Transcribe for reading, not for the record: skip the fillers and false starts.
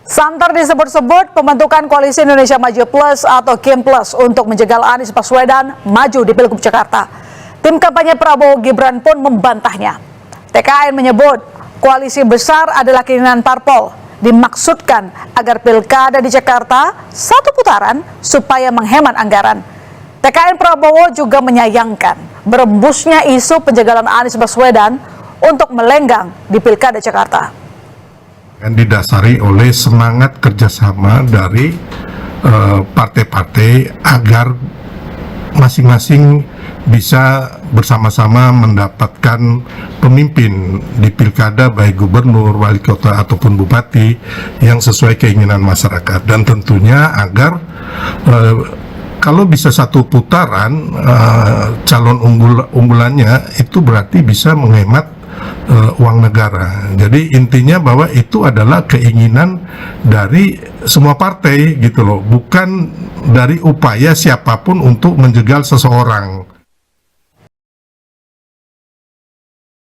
Santer disebut-sebut pembentukan Koalisi Indonesia Maju Plus atau KIM Plus untuk menjegal Anies Baswedan maju di Pilgub Jakarta. Tim kampanye Prabowo Gibran pun membantahnya. TKN menyebut koalisi besar adalah keinginan parpol, dimaksudkan agar pilkada di Jakarta satu putaran supaya menghemat anggaran. TKN Prabowo juga menyayangkan berembusnya isu penjagalan Anies Baswedan untuk melenggang di pilkada Jakarta. Didasari oleh semangat kerjasama dari partai-partai agar masing-masing bisa bersama-sama mendapatkan pemimpin di pilkada, baik gubernur, wali kota ataupun bupati yang sesuai keinginan masyarakat, dan tentunya agar kalau bisa satu putaran calon unggulannya itu berarti bisa menghemat uang negara. Jadi intinya bahwa itu adalah keinginan dari semua partai gitu loh, bukan dari upaya siapapun untuk menjegal seseorang.